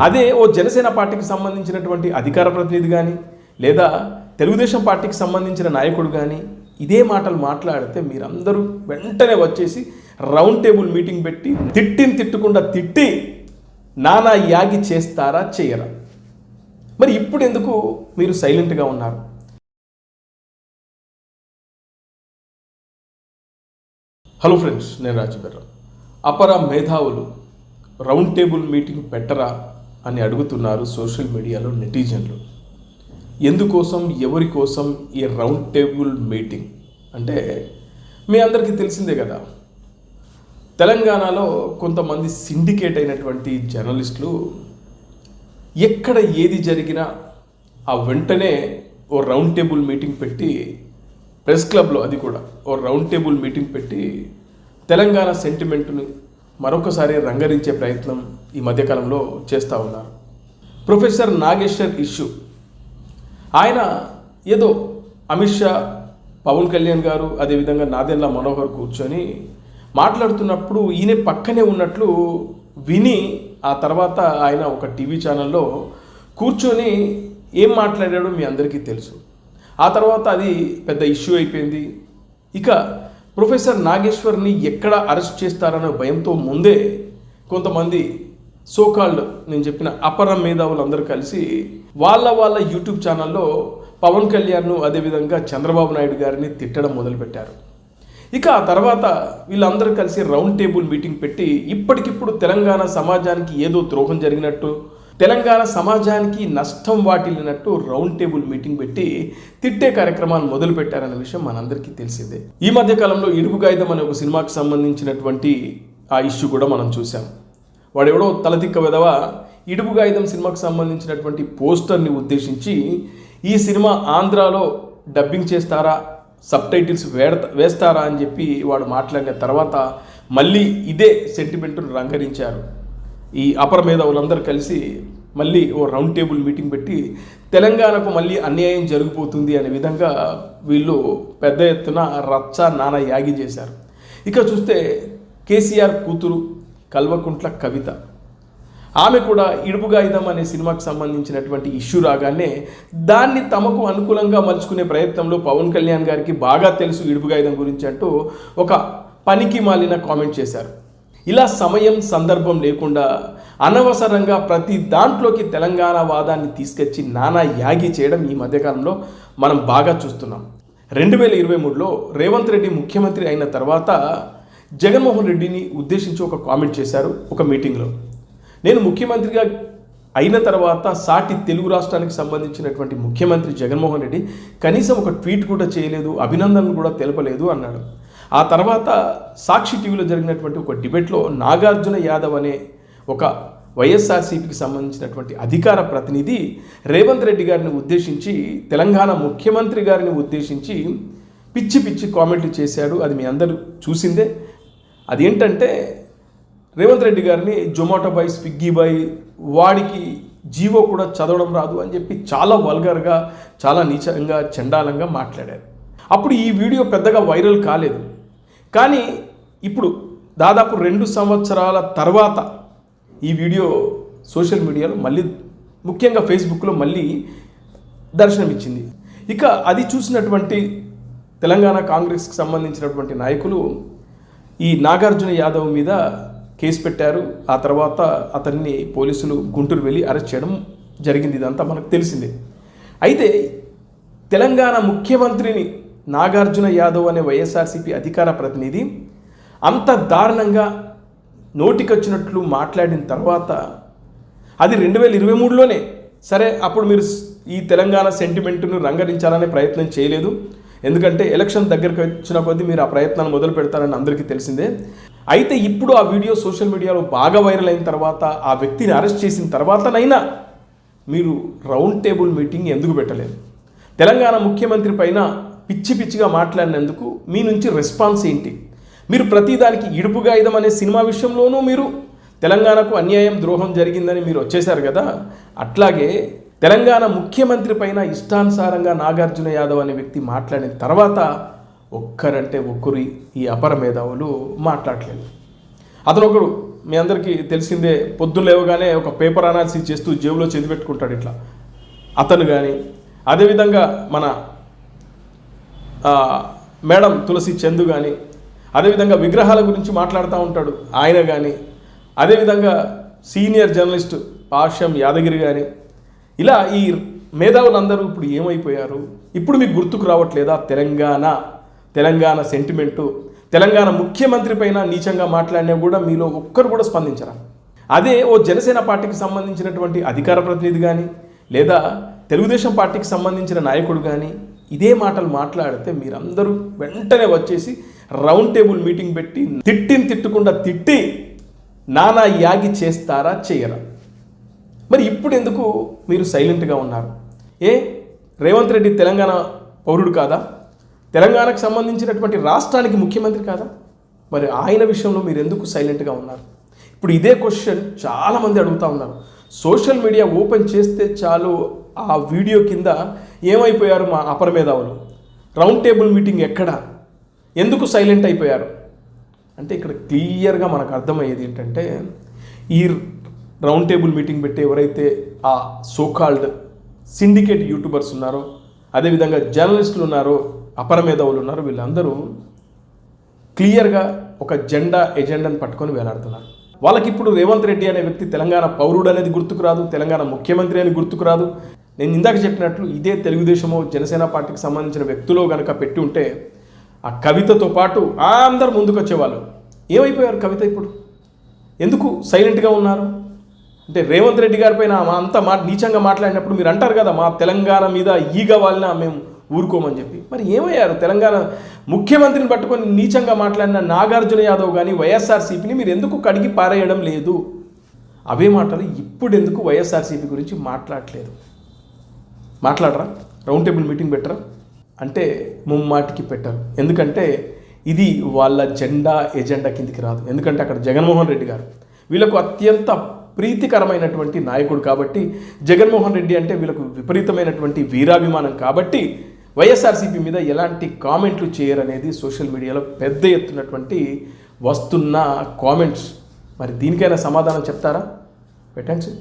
అదే ఓ జనసేన పార్టీకి సంబంధించినటువంటి అధికార ప్రతినిధి కానీ లేదా తెలుగుదేశం పార్టీకి సంబంధించిన నాయకుడు కానీ ఇదే మాటలు మాట్లాడితే మీరందరూ వెంటనే వచ్చేసి రౌండ్ టేబుల్ మీటింగ్ పెట్టి తిట్టకుండా తిట్టి నానా యాగి చేస్తారా చేయరా? మరి ఇప్పుడు ఎందుకు మీరు సైలెంట్గా ఉన్నారు? హలో ఫ్రెండ్స్, నేను రాజుగారు. అపర మేధావులు రౌండ్ టేబుల్ మీటింగ్ పెట్టరా అని అడుగుతున్నారు సోషల్ మీడియాలో నెటిజన్లు. ఎందుకోసం, ఎవరి కోసం ఈ రౌండ్ టేబుల్ మీటింగ్ అంటే మీ అందరికీ తెలిసిందే కదా. తెలంగాణలో కొంతమంది సిండికేట్ అయినటువంటి జర్నలిస్టులు ఎక్కడ ఏది జరిగినా ఆ వెంటనే ఓ రౌండ్ టేబుల్ మీటింగ్ పెట్టి, ప్రెస్ క్లబ్లో అది కూడా ఓ రౌండ్ టేబుల్ మీటింగ్ పెట్టి తెలంగాణ సెంటిమెంట్ని మరొకసారి రంగరించే ప్రయత్నం ఈ మధ్యకాలంలో చేస్తూ ఉన్నారు. ప్రొఫెసర్ నాగేశ్వర్ ఇష్యూ, ఆయన ఏదో అమిత్ షా, పవన్ కళ్యాణ్ గారు, అదేవిధంగా నాదెండ్ల మనోహర్ కూర్చొని మాట్లాడుతున్నప్పుడు ఈయన పక్కనే ఉన్నట్లు విని ఆ తర్వాత ఆయన ఒక టీవీ ఛానల్లో కూర్చొని ఏం మాట్లాడాడో మీ అందరికీ తెలుసు. ఆ తర్వాత అది పెద్ద ఇష్యూ అయిపోయింది. ఇక ప్రొఫెసర్ నాగేశ్వర్ని ఎక్కడ అరెస్ట్ చేస్తారనే భయంతో ముందే కొంతమంది సోకాల్డ్, నేను చెప్పిన అపర మేధావులందరూ కలిసి వాళ్ళ యూట్యూబ్ ఛానల్లో పవన్ కళ్యాణ్ను, అదేవిధంగా చంద్రబాబు నాయుడు గారిని తిట్టడం మొదలుపెట్టారు. ఇక ఆ తర్వాత వీళ్ళందరూ కలిసి రౌండ్ టేబుల్ మీటింగ్ పెట్టి ఇప్పటికిప్పుడు తెలంగాణ సమాజానికి ఏదో ద్రోహం జరిగినట్టు, తెలంగాణ సమాజానికి నష్టం వాటిల్లినట్టు రౌండ్ టేబుల్ మీటింగ్ పెట్టి తిట్టే కార్యక్రమాలు మొదలుపెట్టారనే విషయం మనందరికీ తెలిసిందే. ఈ మధ్యకాలంలో ఇడుపు కాగితం అనే ఒక సినిమాకి సంబంధించినటువంటి ఆ ఇష్యూ కూడా మనం చూసాం. వాడెవడో తలతిక్క విధవ ఇడుపు కాగితం సినిమాకి సంబంధించినటువంటి పోస్టర్ని ఉద్దేశించి ఈ సినిమా ఆంధ్రాలో డబ్బింగ్ చేస్తారా, సబ్ టైటిల్స్ వేస్తారా అని చెప్పి వాడు మాట్లాడిన తర్వాత మళ్ళీ ఇదే సెంటిమెంట్ను రంగరించారు. ఈ అపర మేధావులందరూ కలిసి మళ్ళీ ఓ రౌండ్ టేబుల్ మీటింగ్ పెట్టి తెలంగాణకు మళ్ళీ అన్యాయం జరిగిపోతుంది అనే విధంగా వీళ్ళు పెద్ద ఎత్తున రచ్చ నానా యాగి చేశారు. ఇక చూస్తే కేసీఆర్ కూతురు కల్వకుంట్ల కవిత, ఆమె కూడా ఇడుపు కాగితం అనే సినిమాకి సంబంధించినటువంటి ఇష్యూ రాగానే దాన్ని తమకు అనుకూలంగా మలుచుకునే ప్రయత్నంలో పవన్ కళ్యాణ్ గారికి బాగా తెలుసు ఇడుపు కాగితం గురించి అంటూ ఒక పనికి మాలిన కామెంట్ చేశారు. ఇలా సమయం సందర్భం లేకుండా అనవసరంగా ప్రతి దాంట్లోకి తెలంగాణ వాదాన్ని తీసుకొచ్చి నానా యాగి చేయడం ఈ మధ్యకాలంలో మనం బాగా చూస్తున్నాం. 2023లో రేవంత్ రెడ్డి ముఖ్యమంత్రి అయిన తర్వాత జగన్మోహన్ రెడ్డిని ఉద్దేశించి ఒక కామెంట్ చేశారు ఒక మీటింగ్లో. నేను ముఖ్యమంత్రిగా అయిన తర్వాత సాటి తెలుగు రాష్ట్రానికి సంబంధించినటువంటి ముఖ్యమంత్రి జగన్మోహన్ రెడ్డి కనీసం ఒక ట్వీట్ కూడా చేయలేదు, అభినందనలు కూడా తెలపలేదు అన్నాడు. ఆ తర్వాత సాక్షి టీవీలో జరిగినటువంటి ఒక డిబేట్లో నాగార్జున యాదవ్ అనే ఒక వైఎస్ఆర్సీపీకి సంబంధించినటువంటి అధికార ప్రతినిధి రేవంత్ రెడ్డి గారిని ఉద్దేశించి, తెలంగాణ ముఖ్యమంత్రి గారిని ఉద్దేశించి పిచ్చి పిచ్చి కామెంట్లు చేశాడు. అది మీ అందరూ చూసిందే. అదేంటంటే రేవంత్ రెడ్డి గారిని జొమాటో బాయ్, స్విగ్గీ బాయ్, వాడికి జీవో కూడా చదవడం రాదు అని చెప్పి చాలా వల్గర్గా, చాలా నీచంగా, చండాలంగా మాట్లాడారు. అప్పుడు ఈ వీడియో పెద్దగా వైరల్ కాలేదు. కానీ ఇప్పుడు దాదాపు 2 సంవత్సరాల తర్వాత ఈ వీడియో సోషల్ మీడియాలో మళ్ళీ, ముఖ్యంగా ఫేస్బుక్లో మళ్ళీ దర్శనమిచ్చింది. ఇక అది చూసినటువంటి తెలంగాణ కాంగ్రెస్కి సంబంధించినటువంటి నాయకులు ఈ నాగార్జున యాదవ్ మీద కేసు పెట్టారు. ఆ తర్వాత అతన్ని పోలీసులు గుంటూరు వెళ్ళి అరెస్ట్ చేయడం జరిగింది. ఇదంతా మనకు తెలిసిందే. అయితే తెలంగాణ ముఖ్యమంత్రిని నాగార్జున యాదవ్ అనే వైఎస్ఆర్సీపీ అధికార ప్రతినిధి అంత దారుణంగా నోటికొచ్చినట్లు మాట్లాడిన తర్వాత అది 2023లోనే. సరే, అప్పుడు మీరు ఈ తెలంగాణ సెంటిమెంట్ను రంగరించాలనే ప్రయత్నం చేయలేదు. ఎందుకంటే ఎలక్షన్ దగ్గరికి వచ్చిన కొద్దీ మీరు ఆ ప్రయత్నాన్ని మొదలు పెడతారని అందరికీ తెలిసిందే. అయితే ఇప్పుడు ఆ వీడియో సోషల్ మీడియాలో బాగా వైరల్ అయిన తర్వాత, ఆ వ్యక్తిని అరెస్ట్ చేసిన తర్వాతనైనా మీరు రౌండ్ టేబుల్ మీటింగ్ ఎందుకు పెట్టలేదు? తెలంగాణ ముఖ్యమంత్రి పైన పిచ్చి పిచ్చిగా మాట్లాడినందుకు మీ నుంచి రెస్పాన్స్ ఏంటి? మీరు ప్రతిదానికి ఇడుపు కాగితం అనే సినిమా విషయంలోనూ మీరు తెలంగాణకు అన్యాయం, ద్రోహం జరిగిందని మీరు వచ్చేశారు కదా. అట్లాగే తెలంగాణ ముఖ్యమంత్రి పైన ఇష్టానుసారంగా నాగార్జున యాదవ్ అనే వ్యక్తి మాట్లాడిన తర్వాత ఒక్కరంటే ఒక్కరు ఈ అపర మేధావులు మాట్లాడలేదు. అతను ఒకడు మీ అందరికీ తెలిసిందే, పొద్దున్న లేవగానే ఒక పేపర్ అనాలిసిస్ చేస్తూ జేబులో చేతి పెట్టుకుంటాడు ఇట్లా అతను కానీ, అదేవిధంగా మన మేడం తులసి చందు కానీ, అదేవిధంగా విగ్రహాల గురించి మాట్లాడుతూ ఉంటాడు ఆయన కానీ, అదేవిధంగా సీనియర్ జర్నలిస్ట్ పాషం యాదగిరి కానీ, ఇలా ఈ మేధావులందరూ ఇప్పుడు ఏమైపోయారు? ఇప్పుడు మీకు గుర్తుకు రావట్లేదా తెలంగాణ సెంటిమెంటు? తెలంగాణ ముఖ్యమంత్రి పైన నీచంగా మాట్లాడినా కూడా మీలో ఒక్కరు కూడా స్పందించరా? అదే ఓ జనసేన పార్టీకి సంబంధించినటువంటి అధికార ప్రతినిధి కానీ, లేదా తెలుగుదేశం పార్టీకి సంబంధించిన నాయకుడు కానీ ఇదే మాటలు మాట్లాడితే మీరందరూ వెంటనే వచ్చేసి రౌండ్ టేబుల్ మీటింగ్ పెట్టి తిట్టకుండా తిట్టి నానా యాగి చేస్తారా, చేయరా? మరి ఇప్పుడు ఎందుకు మీరు సైలెంట్గా ఉన్నారు? రేవంత్ రెడ్డి తెలంగాణ పౌరుడు కాదా? తెలంగాణకు సంబంధించినటువంటి రాష్ట్రానికి ముఖ్యమంత్రి కాదా? మరి ఆయన విషయంలో మీరు ఎందుకు సైలెంట్గా ఉన్నారు? ఇప్పుడు ఇదే క్వశ్చన్ చాలామంది అడుగుతూ ఉన్నారు. సోషల్ మీడియా ఓపెన్ చేస్తే చాలు ఆ వీడియో కింద ఏమైపోయారు మా అపర మేధావులు, రౌండ్ టేబుల్ మీటింగ్ ఎక్కడ, ఎందుకు సైలెంట్ అయిపోయారు అంటే ఇక్కడ క్లియర్గా మనకు అర్థమయ్యేది ఏంటంటే, ఈ రౌండ్ టేబుల్ మీటింగ్ పెట్టి ఎవరైతే ఆ సోకాల్డ్ సిండికేట్ యూట్యూబర్స్ ఉన్నారో, అదేవిధంగా జర్నలిస్టులు ఉన్నారో, అపర మేధావులు ఉన్నారో, వీళ్ళందరూ క్లియర్గా ఒక ఎజెండాను పట్టుకొని వేలాడుతున్నారు. వాళ్ళకి ఇప్పుడు రేవంత్ రెడ్డి అనే వ్యక్తి తెలంగాణ పౌరుడు అనేది గుర్తుకు రాదు, తెలంగాణ ముఖ్యమంత్రి అని గుర్తుకు రాదు. నేను ఇందాక చెప్పినట్లు ఇదే తెలుగుదేశమో జనసేన పార్టీకి సంబంధించిన వ్యక్తులో కనుక పెట్టి ఉంటే ఆ కవితతో పాటు అందరు ముందుకు వచ్చేవాళ్ళు. ఏమైపోయారు కవిత? ఇప్పుడు ఎందుకు సైలెంట్గా ఉన్నారు? అంటే రేవంత్ రెడ్డి గారి పైన అంతా నీచంగా మాట్లాడినప్పుడు మీరు అంటారు కదా, మా తెలంగాణ మీద ఈగ వాళ్ళని మేము ఊరుకోమని చెప్పి. మరి ఏమయ్యారు? తెలంగాణ ముఖ్యమంత్రిని పట్టుకొని నీచంగా మాట్లాడిన నాగార్జున యాదవ్ కానీ వైఎస్ఆర్సీపీని మీరు ఎందుకు కడిగి పారేయడం లేదు? అవే మాటలు ఇప్పుడు ఎందుకు వైఎస్ఆర్సీపీ గురించి మాట్లాడరా? రౌండ్ టేబుల్ మీటింగ్ పెట్టరా అంటే ముమ్మాటికి పెట్టరు. ఎందుకంటే ఇది వాళ్ళ ఎజెండా కిందికి రాదు. ఎందుకంటే అక్కడ జగన్మోహన్ రెడ్డి గారు వీళ్ళకు అత్యంత ప్రీతికరమైనటువంటి నాయకుడు కాబట్టి, జగన్మోహన్ రెడ్డి అంటే వీళ్ళకు విపరీతమైనటువంటి వీరాభిమానం కాబట్టి వైఎస్ఆర్సీపీ మీద ఎలాంటి కామెంట్లు చేయరనేది సోషల్ మీడియాలో పెద్ద ఎత్తున్నటువంటి వస్తున్న కామెంట్స్. మరి దీనికైనా సమాధానం చెప్తారా? పెట్టండి.